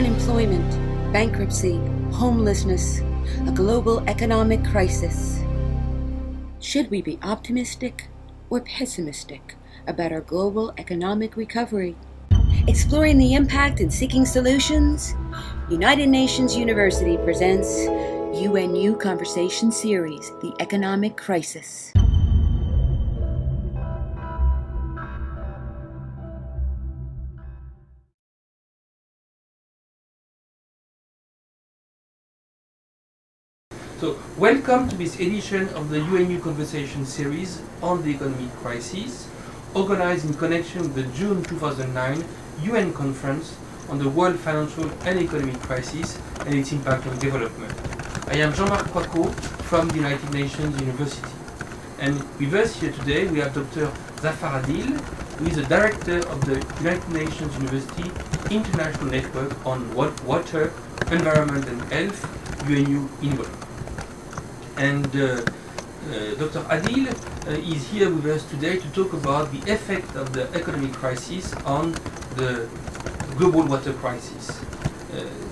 unemployment, bankruptcy, homelessness, a global economic crisis. Should we be optimistic or pessimistic about our global economic recovery? Exploring the impact and seeking solutions, United Nations University presents UNU Conversation Series, The Economic Crisis. So, welcome to this edition of the UNU Conversation Series on the Economic Crisis, organized in connection with the June 2009 UN Conference on the World Financial and Economic Crisis and its impact on development. I am Jean-Marc Coicaud from the United Nations University. And with us here today we have Dr. Zafar Adeel, who is the director of the United Nations University International Network on Water, Environment and Health, UNU Involved. And Dr. Adeel is here with us today to talk about the effect of the economic crisis on the global water crisis.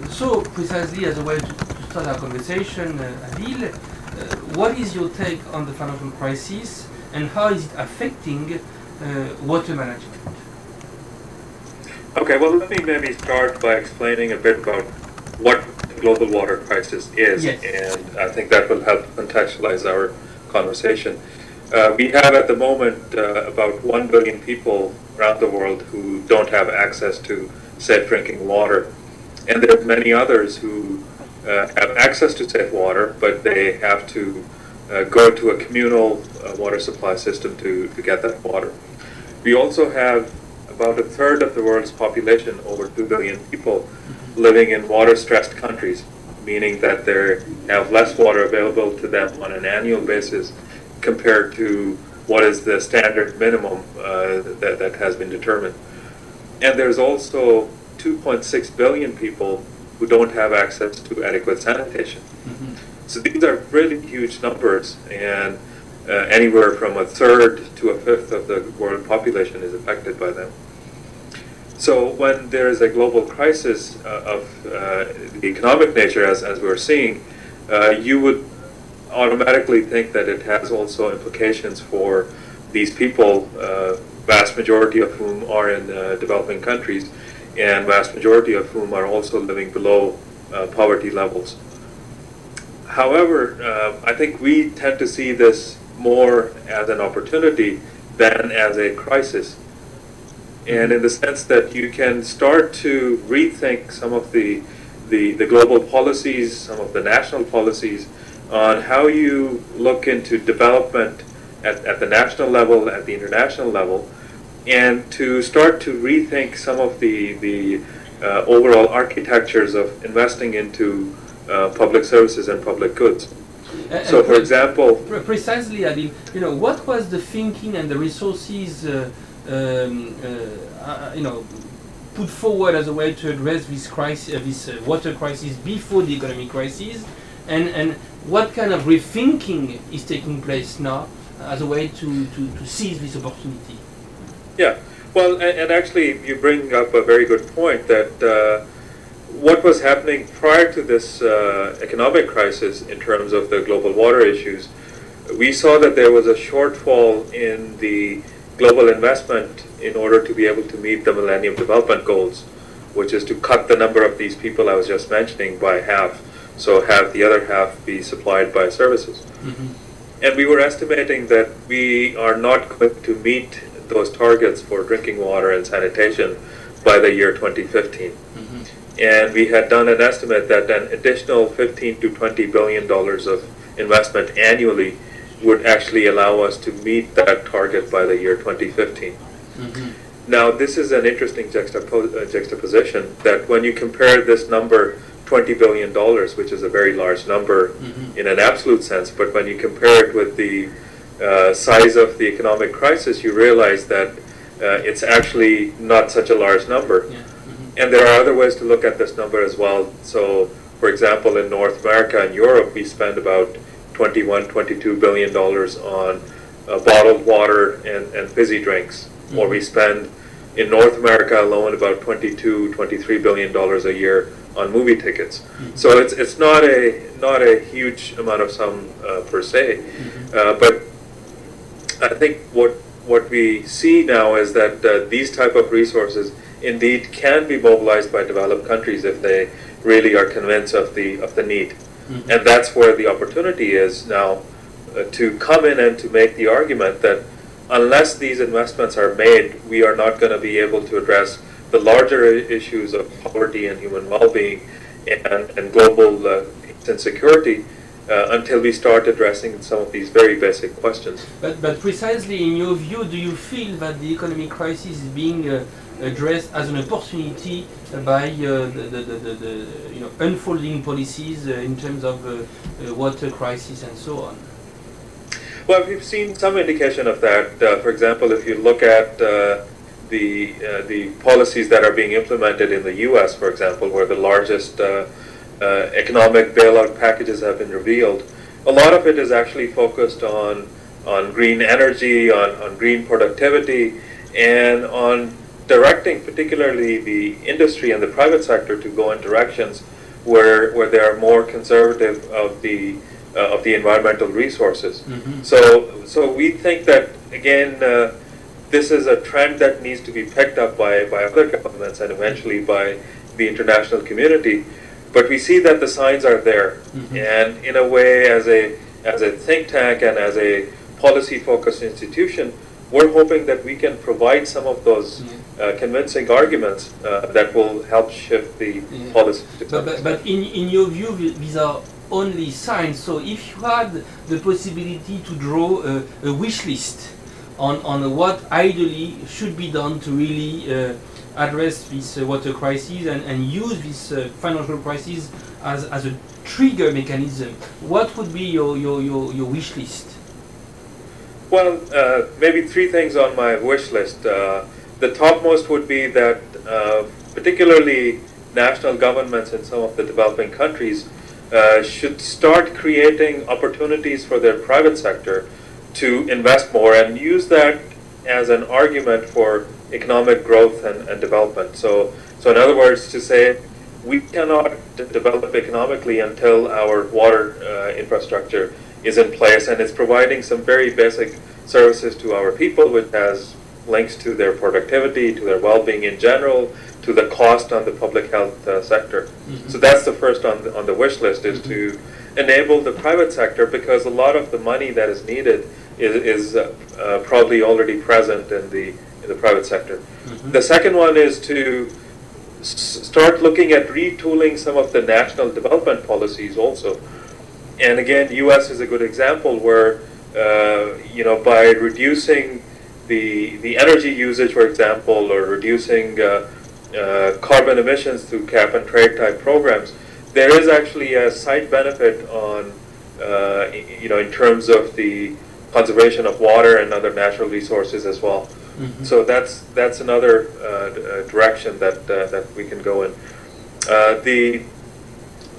So, precisely as a way to start our conversation, Adeel, what is your take on the financial crisis and how is it affecting water management? Okay, well, let me maybe start by explaining a bit about what the global water crisis is, yes. And I think that will help contextualize our conversation. We have at the moment about 1 billion people around the world who don't have access to safe drinking water. And there are many others who have access to safe water, but they have to go to a communal water supply system to get that water. We also have about a third of the world's population, over 2 billion people, living in water-stressed countries, meaning that they have less water available to them on an annual basis compared to what is the standard minimum that has been determined. And there's also 2.6 billion people who don't have access to adequate sanitation. Mm-hmm. So these are really huge numbers, and anywhere from a third to a fifth of the world population is affected by them. So when there is a global crisis of the economic nature, as we're seeing, you would automatically think that it has also implications for these people, vast majority of whom are in developing countries, and vast majority of whom are also living below poverty levels. However, I think we tend to see this more as an opportunity than as a crisis. And in the sense that you can start to rethink some of the global policies, some of the national policies, on how you look into development at the national level, at the international level, and to start to rethink some of the overall architectures of investing into public services and public goods. So, for example, precisely, Adeel, what was the thinking and the resources, put forward as a way to address this crisis, this water crisis before the economic crisis, and what kind of rethinking is taking place now as a way to seize this opportunity? Yeah, well, and actually you bring up a very good point that what was happening prior to this economic crisis in terms of the global water issues, we saw that there was a shortfall in the global investment in order to be able to meet the Millennium Development Goals, which is to cut the number of these people I was just mentioning by half, so have the other half be supplied by services. Mm-hmm. And we were estimating that we are not going to meet those targets for drinking water and sanitation by the year 2015. Mm-hmm. And we had done an estimate that an additional $15 to $20 billion of investment annually would actually allow us to meet that target by the year 2015. Mm-hmm. Now, this is an interesting juxtaposition that when you compare this number, $20 billion, which is a very large number in an absolute sense, but when you compare it with the size of the economic crisis, you realize that it's actually not such a large number. Yeah. Mm-hmm. And there are other ways to look at this number as well. So, for example, in North America and Europe, we spend about $22 billion on bottled water and fizzy drinks, or we spend in North America alone, about $23 billion a year on movie tickets. So it's not a huge amount of sum per se, but I think what we see now is that these type of resources indeed can be mobilized by developed countries if they really are convinced of the need, and that's where the opportunity is now to come in and to make the argument that unless these investments are made, we are not going to be able to address the larger issues of poverty and human well-being and global peace and security until we start addressing some of these very basic questions. But precisely in your view, do you feel that the economic crisis is being addressed as an opportunity by the unfolding policies in terms of water crisis and so on? Well, we've seen some indication of that. For example, if you look at the policies that are being implemented in the U.S., for example, where the largest economic bailout packages have been revealed, a lot of it is actually focused on green energy, on green productivity, and on directing particularly the industry and the private sector to go in directions where they are more conservative of the environmental resources. So we think that, again, this is a trend that needs to be picked up by other governments and eventually by the international community. But we see that the signs are there, and in a way, as a think tank and as a policy-focused institution, we're hoping that we can provide some of those convincing arguments that will help shift the policy. But in your view, these are only signs. So if you had the possibility to draw a wish list on what ideally should be done to really address this water crisis and use this financial crisis as a trigger mechanism, what would be your wish list? Well, maybe three things on my wish list. The topmost would be that particularly national governments in some of the developing countries should start creating opportunities for their private sector to invest more and use that as an argument for economic growth and development. So in other words, to say we cannot develop economically until our water infrastructure is in place and it's providing some very basic services to our people, which has links to their productivity, to their well-being in general, to the cost on the public health sector. So that's the first on the wish list, is to enable the private sector, because a lot of the money that is needed is probably already present in the private sector. The second one is to start looking at retooling some of the national development policies also. And again, U.S. is a good example where by reducing the energy usage, for example, or reducing carbon emissions through cap and trade type programs, there is actually a side benefit on in terms of the conservation of water and other natural resources as well. So that's another direction that we can go in. The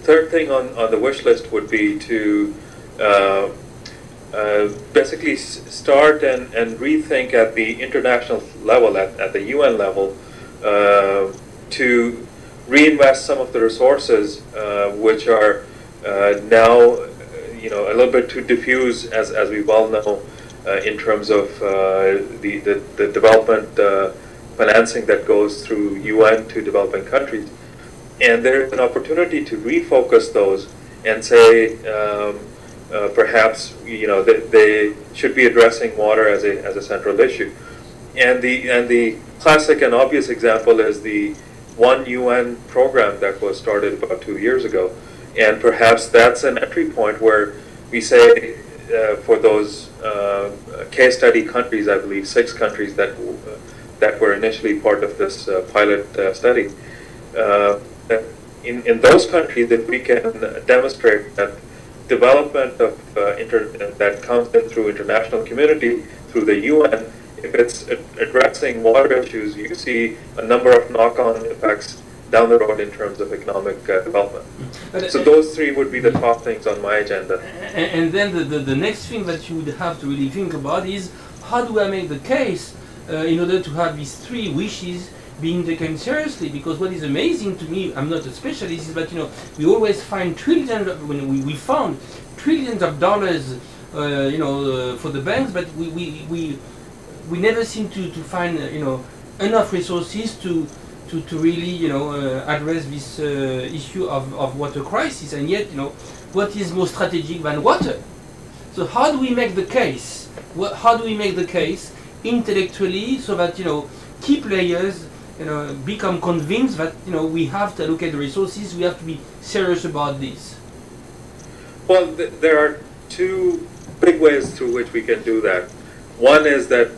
third thing on the wish list would be to basically start and rethink at the international level, at the UN level, to reinvest some of the resources which are now a little bit too diffuse, as we well know, in terms of the development financing that goes through UN to developing countries. And there's an opportunity to refocus those and say perhaps they should be addressing water as a central issue. And the classic and obvious example is the One UN program that was started about 2 years ago. And perhaps that's an entry point where we say for those case study countries, I believe 6 countries that were initially part of this pilot study, in those countries, if we can demonstrate that development of that comes in through international community, through the UN, if it's addressing water issues, you see a number of knock-on effects down the road in terms of economic development. So those 3 would be the top things on my agenda. And then the next thing that you would have to really think about is, how do I make the case in order to have these three wishes being taken seriously. Because what is amazing to me, I'm not a specialist, is that we always find trillions of, when we found trillions of dollars for the banks, but we never seem to find enough resources to really address this issue of water crisis. And yet what is more strategic than water? So how do we make the case? How do we make the case intellectually so that key players become convinced that we have to allocate the resources, we have to be serious about this? Well, there are two big ways through which we can do that. One is that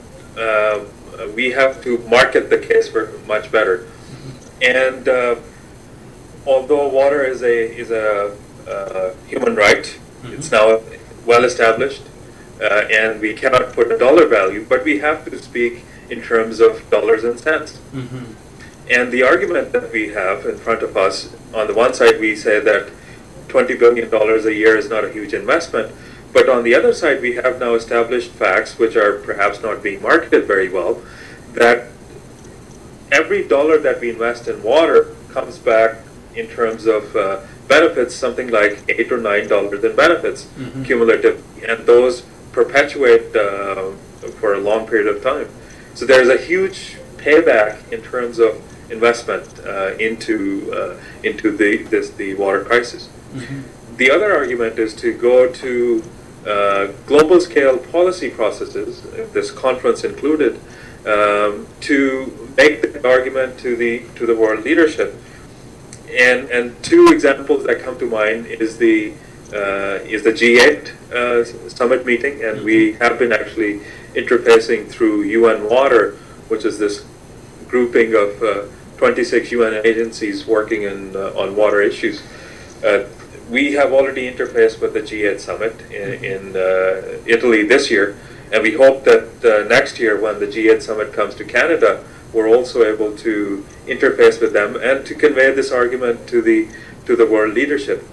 we have to market the case for much better. And although water is a human right, it's now well established, and we cannot put a dollar value, but we have to speak in terms of dollars and cents. And the argument that we have in front of us, on the one side we say that $20 billion a year is not a huge investment, but on the other side we have now established facts, which are perhaps not being marketed very well, that every dollar that we invest in water comes back in terms of benefits, something like $8 or $9 in benefits cumulative, and those perpetuate for a long period of time. So there's a huge payback in terms of investment into the water crisis. The other argument is to go to global scale policy processes, this conference included, to make the argument to the world leadership. And two examples that come to mind is the G8 summit meeting, and we have been actually interfacing through UN Water, which is this grouping of 26 UN agencies working on water issues. We have already interfaced with the G8 summit in Italy this year, and we hope that next year when the G8 summit comes to Canada, we're also able to interface with them and to convey this argument to the world leadership.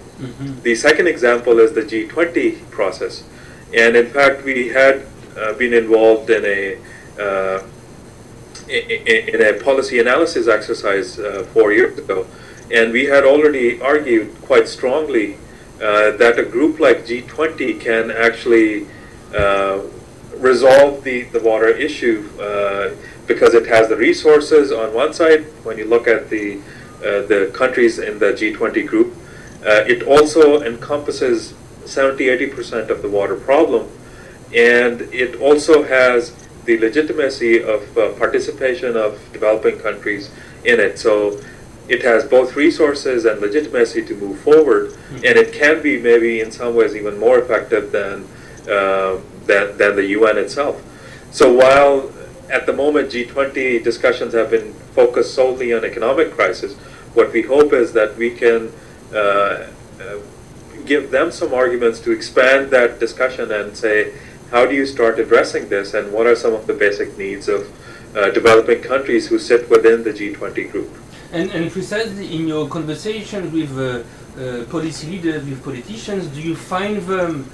The second example is the G20 process, and in fact we had been involved in a policy analysis exercise 4 years ago, and we had already argued quite strongly that a group like G20 can actually resolve the water issue because it has the resources on one side. When you look at the countries in the G20 group, it also encompasses 70–80% of the water problem, and it also has the legitimacy of participation of developing countries in it. So it has both resources and legitimacy to move forward, and it can be maybe in some ways even more effective than the UN itself. So while at the moment G20 discussions have been focused solely on economic crisis, what we hope is that we can give them some arguments to expand that discussion and say, how do you start addressing this, and what are some of the basic needs of developing countries who sit within the G20 group? And precisely in your conversation with policy leaders, with politicians, do you find them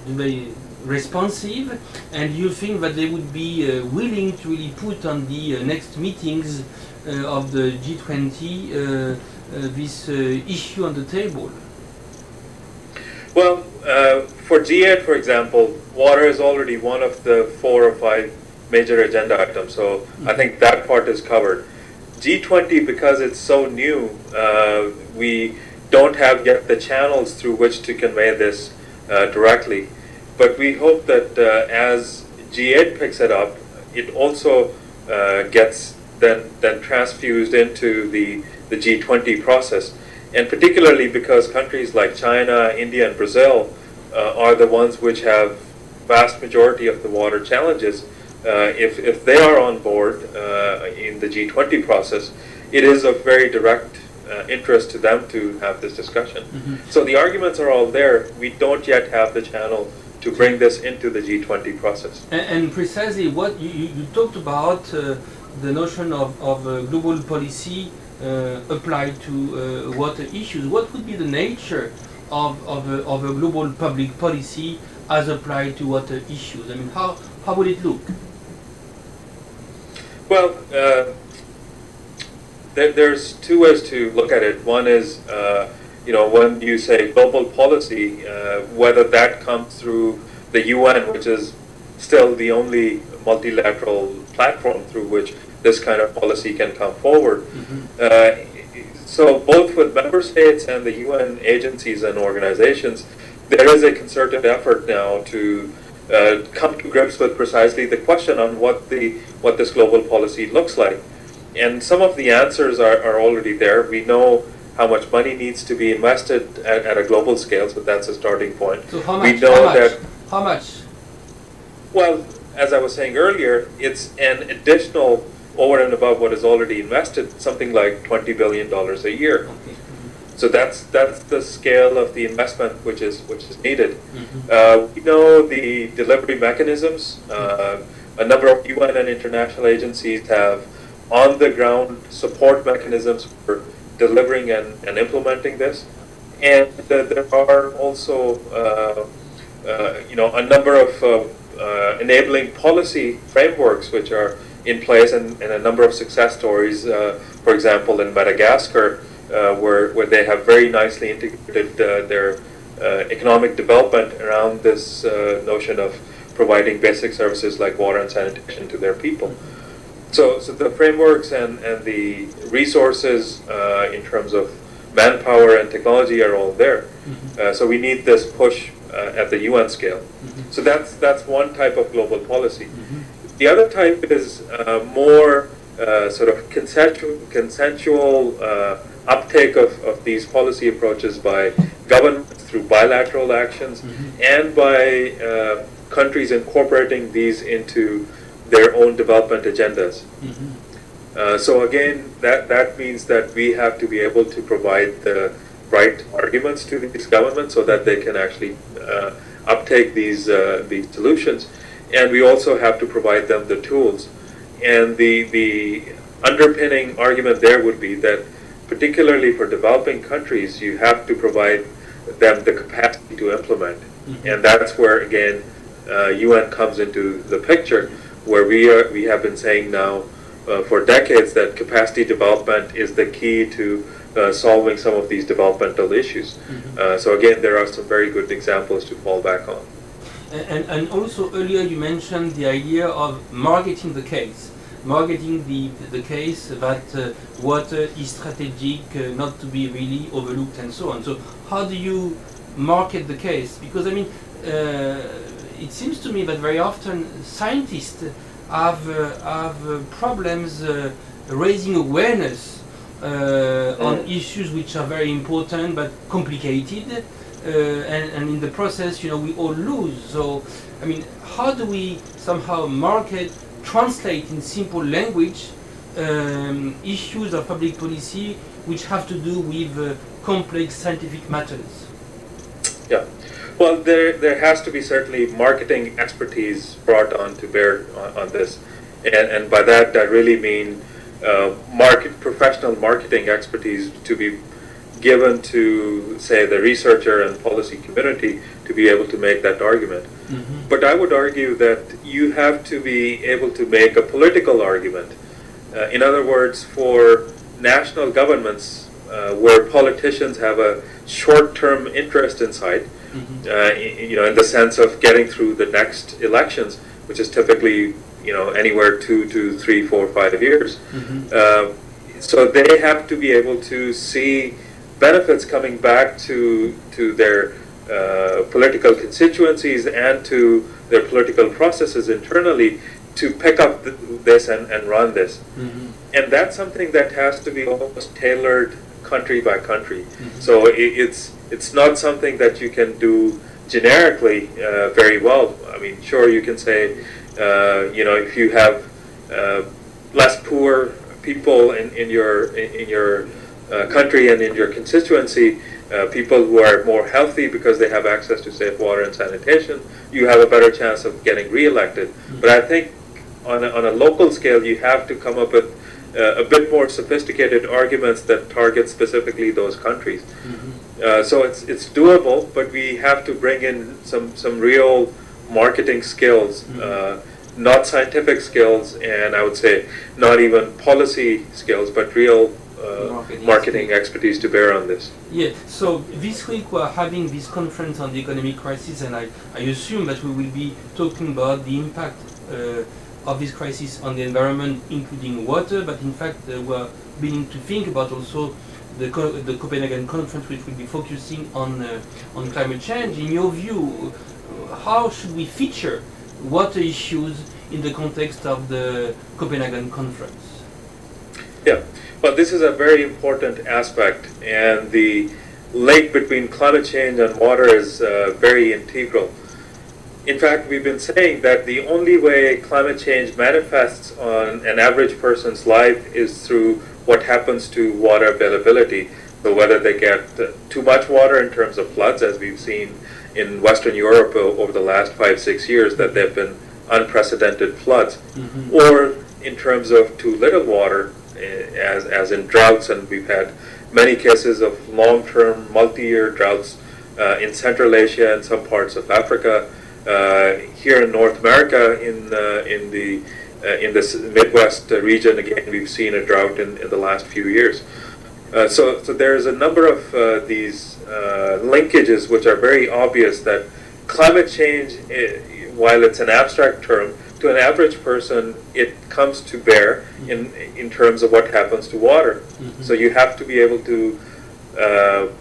very responsive, and do you think that they would be willing to really put on the next meetings of the G20 this issue on the table? Well, for G8, for example, water is already one of the 4 or 5 major agenda items, so I think that part is covered. G20, because it's so new, we don't have yet the channels through which to convey this directly. But we hope that as G8 picks it up, it also gets then transfused into the G20 process. And particularly because countries like China, India, and Brazil are the ones which have vast majority of the water challenges, if they are on board in the G20 process, it is of very direct interest to them to have this discussion. So the arguments are all there. We don't yet have the channel to bring this into the G20 process. And precisely what you talked about, the notion of global policy applied to water issues. What would be the nature of a global public policy as applied to water issues? I mean, how would it look? Well, there's two ways to look at it. One is, when you say global policy, whether that comes through the UN, which is still the only multilateral platform through which this kind of policy can come forward. So both with member states and the UN agencies and organizations, there is a concerted effort now to come to grips with precisely the question on what this global policy looks like. And some of the answers are already there. We know how much money needs to be invested at a global scale, so that's a starting point. So how much? We know How much? Well, as I was saying earlier, it's an additional, over and above what is already invested, something like $20 billion a year. Okay. So that's the scale of the investment which is needed. We know the delivery mechanisms. A number of UN and international agencies have on-the-ground support mechanisms for delivering and implementing this, and there are also a number of enabling policy frameworks which are in place, and a number of success stories. For example, in Madagascar, where they have very nicely integrated their economic development around this notion of providing basic services like water and sanitation to their people. So the frameworks and the resources in terms of manpower and technology are all there. So we need this push at the UN scale. So that's one type of global policy. The other type is more sort of consensual uptake of these policy approaches by governments through bilateral actions and by countries incorporating these into their own development agendas. So again, that means that we have to be able to provide the right arguments to these governments so that they can actually uptake these solutions, and we also have to provide them the tools. And the underpinning argument there would be that, particularly for developing countries, you have to provide them the capacity to implement, and that's where again UN comes into the picture, where we have been saying now for decades that capacity development is the key to solving some of these developmental issues. So again, there are some very good examples to fall back on. And also earlier you mentioned the idea of marketing the case. Marketing the case that water is strategic, not to be really overlooked and so on. So how do you market the case? Because I mean, it seems to me that very often scientists have problems raising awareness on issues which are very important but complicated, and in the process, we all lose. So, I mean, how do we somehow translate in simple language issues of public policy which have to do with complex scientific matters? Yeah. Well, there has to be certainly marketing expertise brought on to bear on this, and by that I really mean professional marketing expertise to be given to, say, the researcher and policy community to be able to make that argument. But I would argue that you have to be able to make a political argument. In other words, for national governments where politicians have a short-term interest in sight, in the sense of getting through the next elections, which is typically anywhere 2 to 3, 4, 5 years. So they have to be able to see benefits coming back to their political constituencies and to their political processes internally to pick up this and run this. And that's something that has to be almost tailored country by country. So it's not something that you can do generically very well. I mean, sure, you can say, if you have less poor people in your country and in your constituency, people who are more healthy because they have access to safe water and sanitation, you have a better chance of getting re-elected. But I think on a local scale, you have to come up with a bit more sophisticated arguments that target specifically those countries. So it's doable, but we have to bring in some real marketing skills, not scientific skills, and I would say not even policy skills, but real marketing expertise to bear on this. Yeah, so this week we are having this conference on the economic crisis, and I assume that we will be talking about the impact of this crisis on the environment, including water, but in fact we are beginning to think about also the Copenhagen conference, which will be focusing on climate change. In your view, how should we feature water issues in the context of the Copenhagen conference? Yeah, well, this is a very important aspect, and the link between climate change and water is very integral. In fact, we've been saying that the only way climate change manifests on an average person's life is through what happens to water availability. So whether they get too much water in terms of floods, as we've seen in Western Europe over the last 5-6 years, that there have been unprecedented floods, or in terms of too little water, as in droughts, and we've had many cases of long-term, multi-year droughts in Central Asia and some parts of Africa. Here in North America, in this Midwest region, again, we've seen a drought in the last few years. So there's a number of these linkages which are very obvious that climate change, while it's an abstract term, to an average person, it comes to bear in terms of what happens to water. So you have to be able to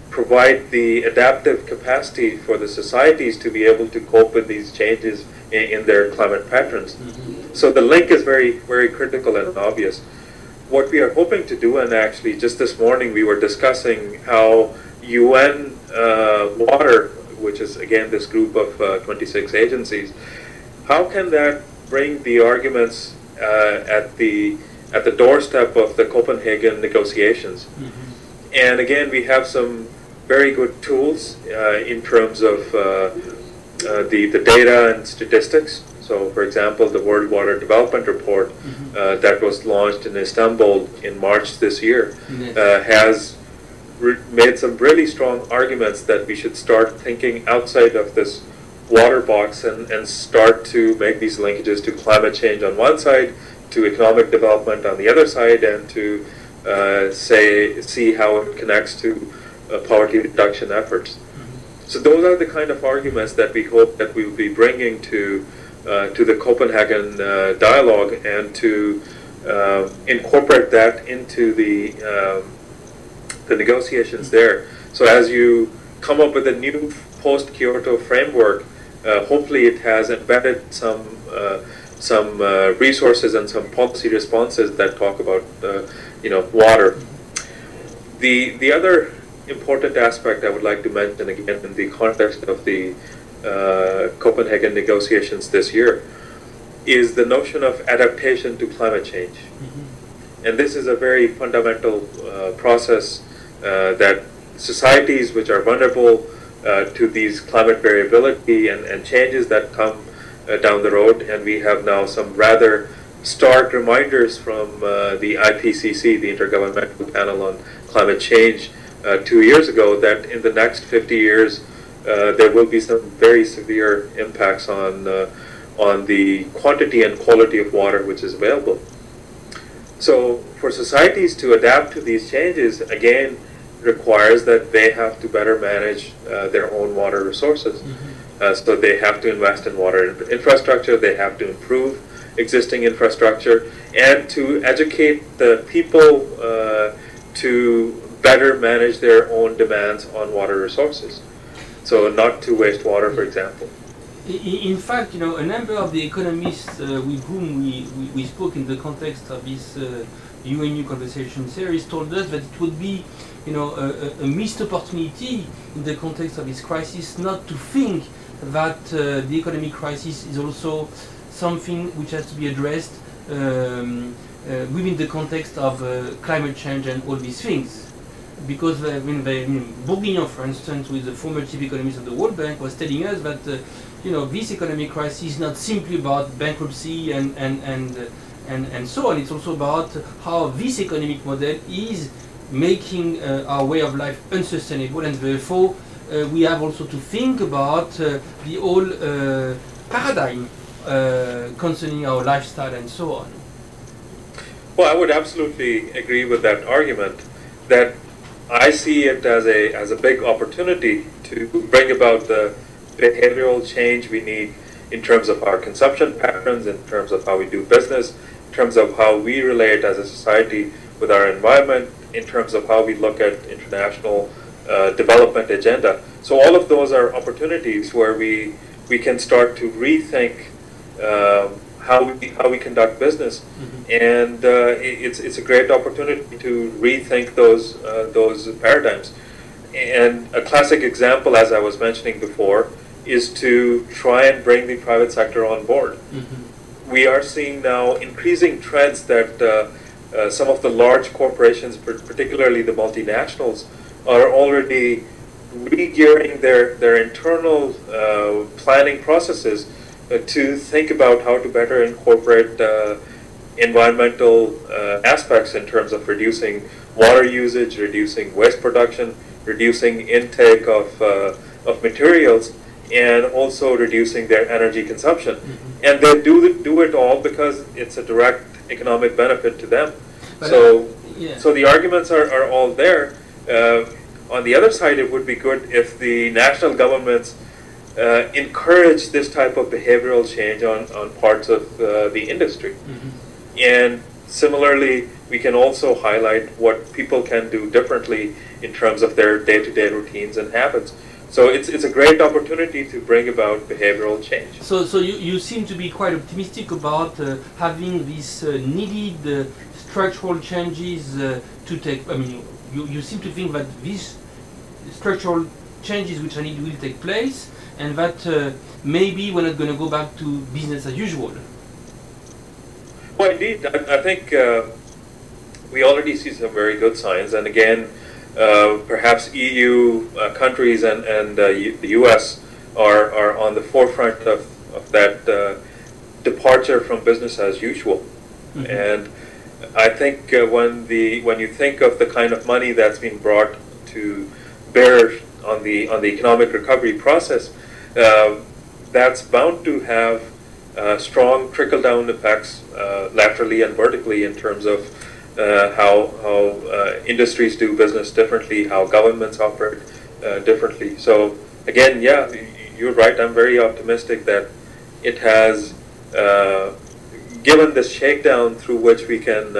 provide the adaptive capacity for the societies to be able to cope with these changes in their climate patterns. So the link is very, very critical and obvious. What we are hoping to do, and actually just this morning we were discussing how UN Water, which is again this group of 26 agencies, how can that bring the arguments at the doorstep of the Copenhagen negotiations? And again, we have some very good tools in terms of the data and statistics. So, for example, the World Water Development Report that was launched in Istanbul in March this year has made some really strong arguments that we should start thinking outside of this water box and start to make these linkages to climate change on one side, to economic development on the other side, and to see how it connects to poverty reduction efforts. So those are the kind of arguments that we hope that we will be bringing to the Copenhagen dialogue, and to incorporate that into the negotiations there. So as you come up with a new post-Kyoto framework, hopefully it has embedded some resources and some policy responses that talk about water. The other important aspect I would like to mention, again in the context of the Copenhagen negotiations this year, is the notion of adaptation to climate change. And this is a very fundamental process that societies which are vulnerable to these climate variability and changes that come down the road, and we have now some rather stark reminders from the IPCC, the Intergovernmental Panel on Climate Change, 2 years ago, that in the next 50 years there will be some very severe impacts on the quantity and quality of water which is available. So for societies to adapt to these changes, again, requires that they have to better manage their own water resources. So they have to invest in water infrastructure, they have to improve existing infrastructure, and to educate the people to better manage their own demands on water resources. So not to waste water, for example. In fact, a number of the economists with whom we spoke in the context of this UNU conversation series told us that it would be a missed opportunity in the context of this crisis not to think that the economic crisis is also something which has to be addressed within the context of climate change and all these things. Because Bourguignon, for instance, who is the former chief economist of the World Bank, was telling us that this economic crisis is not simply about bankruptcy and so on. It's also about how this economic model is making our way of life unsustainable, and therefore we have also to think about the whole paradigm concerning our lifestyle and so on. Well, I would absolutely agree with that argument, that I see it as a big opportunity to bring about the behavioral change we need in terms of our consumption patterns, in terms of how we do business, in terms of how we relate as a society with our environment, in terms of how we look at international development agenda. So all of those are opportunities where we can start to rethink how we conduct business, and it's a great opportunity to rethink those paradigms. And a classic example, as I was mentioning before, is to try and bring the private sector on board. We are seeing now increasing trends that some of the large corporations, particularly the multinationals, are already re-gearing their internal planning processes to think about how to better incorporate environmental aspects in terms of reducing water usage, reducing waste production, reducing intake of materials, and also reducing their energy consumption. And they do it all because it's a direct economic benefit to them. But so the arguments are all there. On the other side, it would be good if the national governments encourage this type of behavioral change on parts of the industry. And similarly, we can also highlight what people can do differently in terms of their day-to-day routines and habits. So it's a great opportunity to bring about behavioral change. So you seem to be quite optimistic about having these needed structural changes to take. I mean, you seem to think that these structural changes which are needed will take place, and that maybe we're not going to go back to business as usual. Well, indeed, I think we already see some very good signs, and again, perhaps EU countries and the US are on the forefront of that departure from business as usual. And I think when you think of the kind of money that's been brought to bear on the economic recovery process, that's bound to have strong trickle-down effects laterally and vertically in terms of how industries do business differently, how governments operate differently. So again, yeah, you're right. I'm very optimistic that it has given this shakedown through which we can,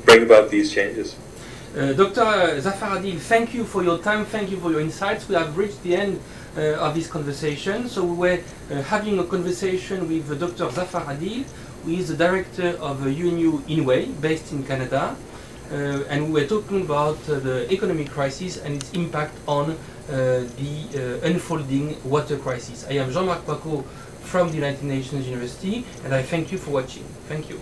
bring about these changes. Dr. Zafar Adeel, thank you for your time, thank you for your insights. We have reached the end of this conversation. So we were having a conversation with Dr. Zafar Adeel, who is the director of UNU Inway, based in Canada. And we were talking about the economic crisis and its impact on the unfolding water crisis. I am Jean-Marc Coicaud from the United Nations University, and I thank you for watching. Thank you.